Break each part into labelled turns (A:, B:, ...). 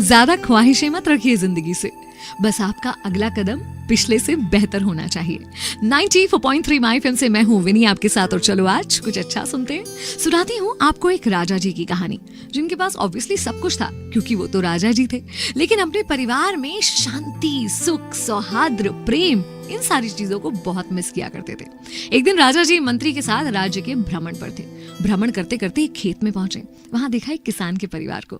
A: ज्यादा ख्वाहिशें मत रखिए जिंदगी से, बस आपका अगला कदम पिछले से बेहतर होना चाहिए। 94.3 माय एफएम से मैं हूँ विनी आपके साथ, और चलो आज कुछ अच्छा सुनते हैं। सुनाती हूँ आपको एक राजा जी की कहानी, जिनके पास ऑब्वियसली सब कुछ था क्योंकि वो तो राजा जी थे, लेकिन अपने परिवार में शांति, सुख, सौहार्द, प्रेम, इन सारी चीजों को बहुत मिस किया करते थे। एक दिन राजा जी मंत्री के साथ राज्य के भ्रमण पर थे। भ्रमण करते करते एक खेत में पहुंचे। वहां देखा एक किसान के परिवार को।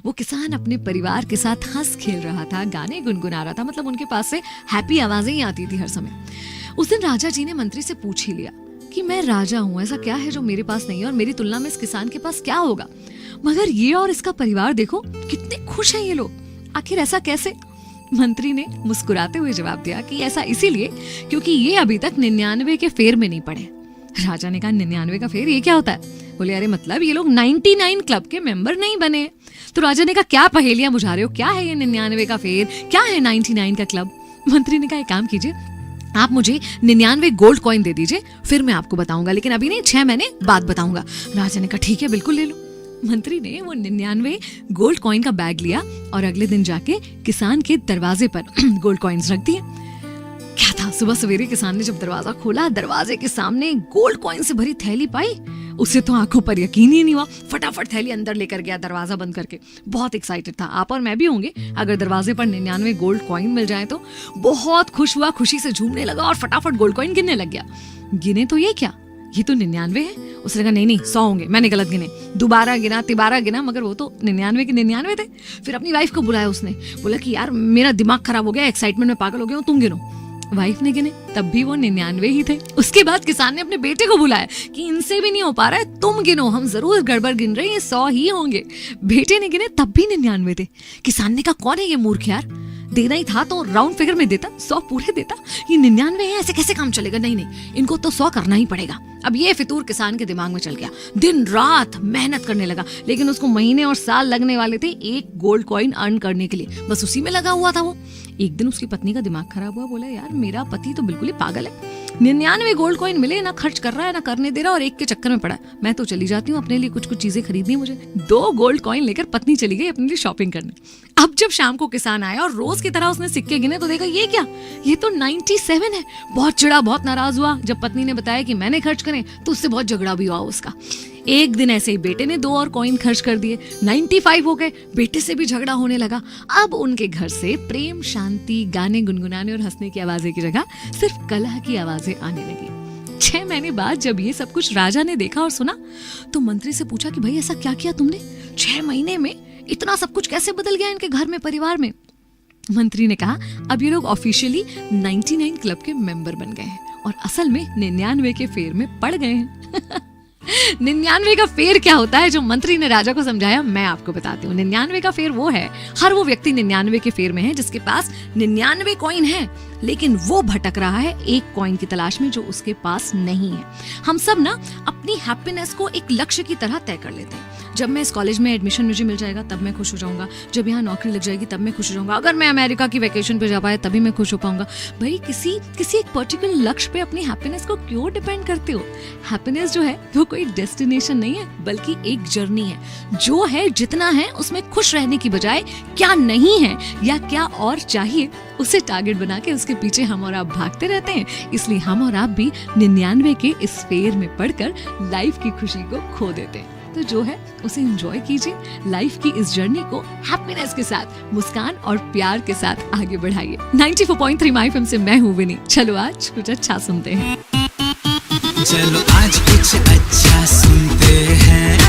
A: वो किसान अपने परिवार के साथ हंस खेल रहा था, गाने गुनगुना रहा था, मतलब उनके पास से हैप्पी आवाजें ही आती थी हर समय। उस दिन राजा जी ने मंत्री से पूछ ही लिया कि मैं राजा हूँ, ऐसा क्या है जो मेरे पास नहीं है, और मेरी तुलना में इस किसान के पास क्या होगा, मगर ये और इसका परिवार देखो कितने खुश हैं ये लोग, आखिर ऐसा कैसे? मंत्री ने मुस्कुराते हुए जवाब दिया कि ऐसा इसीलिए क्योंकि ये अभी तक 99 के फेर में नहीं पड़े। राजा ने कहा 99 का फेर, ये क्या होता है? बोले अरे मतलब ये लोग 99 क्लब के मेंबर नहीं बने। तो राजा ने कहा क्या पहेलियां बुझा रहे हो, क्या है ये 99 का फेर, क्या है 99 का क्लब? मंत्री ने कहा एक काम कीजिए, आप मुझे 99 गोल्ड कॉइन दे दीजिए, फिर मैं आपको बताऊंगा, लेकिन अभी नहीं, 6 महीने बाद बताऊंगा। राजा ने कहा ठीक है, बिल्कुल ले लो। मंत्री ने वो 99 गोल्ड कॉइन का बैग लिया और अगले दिन जाके किसान के दरवाजे पर गोल्ड कॉइन्स रख दिए। क्या था, सुबह सवेरे किसान ने जब दरवाजा खोला, दरवाजे के सामने गोल्ड कॉइन से भरी थैली पाई। उसे तो आंखों पर यकीन ही नहीं हुआ, फटाफट थैली अंदर लेकर गया, दरवाजा बंद करके। बहुत एक्साइटेड था, आप और मैं भी होंगे अगर दरवाजे पर 99 गोल्ड कॉइन मिल जाए तो। बहुत खुश हुआ, खुशी से झूमने लगा और फटाफट गोल्ड कॉइन गिनने लग गया। गिने तो ये क्या, ये तो 99 है। उसने कहा नहीं 100 होंगे, मैंने गलत गिने। दोबारा गिना, तिबारा गिना, मगर वो तो 99 के 99 थे। फिर अपनी वाइफ को बुलाया उसने, बोला कि यार मेरा दिमाग खराब हो गया, एक्साइटमेंट में पागल हो गया हूँ, तुम गिनो। वाइफ ने गिने, तब भी वो 99 ही थे। उसके बाद किसान ने अपने बेटे को बुलाया कि इनसे भी नहीं हो पा रहा है, तुम गिनो, हम जरूर गड़बड़ गिन रहे हैं, 100 ही होंगे। बेटे ने गिने, तब भी 99 थे। किसान ने कहा कौन है ये मूर्ख यार, देना ही था तो राउंड फिगर में देता, 100 पूरे देता, ये 99 है, ऐसे कैसे काम चलेगा? नहीं, इनको तो 100 करना ही पड़ेगा। अब ये फितूर किसान के दिमाग में चल गया, दिन रात मेहनत करने लगा, लेकिन उसको महीने और साल लगने वाले थे एक गोल्ड कॉइन अर्न करने के लिए, बस उसी में लगा हुआ था वो। एक दिन उसकी पत्नी का दिमाग खराब हुआ, बोला यार मेरा पति तो बिल्कुल ही पागल है, 99 गोल्ड कॉइन मिले, ना खर्च कर रहा है ना करने दे रहा, और एक के चक्कर में पड़ा। मैं तो चली जाती हूँ, अपने लिए कुछ चीजें खरीदनी मुझे। 2 गोल्ड कॉइन लेकर पत्नी चली गई अपने लिए शॉपिंग करने। अब जब शाम को किसान आया और रोज की तरह उसने सिक्के गिने तो देखा ये क्या, ये तो 97 है। बहुत चिढ़ा, बहुत नाराज हुआ। जब पत्नी ने बताया कि मैंने खर्च करे तो उससे बहुत झगड़ा भी हुआ उसका। एक दिन ऐसे ही बेटे ने 2 और कॉइन खर्च कर दिए, 95 हो गए। बेटे से भी झगड़ा होने लगा। अब उनके घर से प्रेम, शांति, गाने गुनगुनाने और हंसने की आवाजें की जगह सिर्फ कलह की आवाजें आने लगी। 6 महीने बाद जब ये सब कुछ राजा ने देखा और सुना तो मंत्री से पूछा कि भाई ऐसा क्या किया तुमने, 6 महीने में इतना सब कुछ कैसे बदल गया इनके घर में, परिवार में? मंत्री ने कहा अब ये लोग ऑफिशियली 99 क्लब के मेंबर बन गए हैं और असल में 99 के फेर में पड़ गए हैं। 99 का फेर क्या होता है जो मंत्री ने राजा को समझाया, मैं आपको बताती हूँ। 99 का फेर वो है, हर वो व्यक्ति 99 के फेर में है जिसके पास 99 कॉइन है, लेकिन वो भटक रहा है एक कॉइन की तलाश में जो उसके पास नहीं है। हम सब ना अपनी हैप्पीनेस को एक लक्ष्य की तरह तय कर लेते हैं। जब मैं इस कॉलेज में एडमिशन मुझे मिल जाएगा तब मैं खुश हो जाऊंगा, जब यहाँ नौकरी लग जाएगी तब मैं खुश हो जाऊंगा, अगर मैं अमेरिका की वेकेशन पे जा पाया तभी मैं खुश हो पाऊंगा। भाई किसी एक पर्टिकुलर लक्ष्य पे अपनी हैप्पीनेस को क्यों डिपेंड करते हो? हैप्पीनेस जो है वो कोई डेस्टिनेशन नहीं है, बल्कि एक जर्नी है। जो है जितना है उसमें खुश रहने की बजाय क्या नहीं है या क्या और चाहिए उसे टारगेट बना के उसके पीछे हम और आप भागते रहते हैं। इसलिए हम और आप भी 99 के इस फेर में पड़कर लाइफ की खुशी को खो देते हैं। तो जो है उसे एंजॉय कीजिए, लाइफ की इस जर्नी को हैप्पीनेस के साथ, मुस्कान और प्यार के साथ आगे बढ़ाइए। 94.3 माय एफएम से मैं हूँ विनी। चलो आज कुछ अच्छा सुनते हैं।
B: चलो आज कुछ अच्छा सुनते हैं।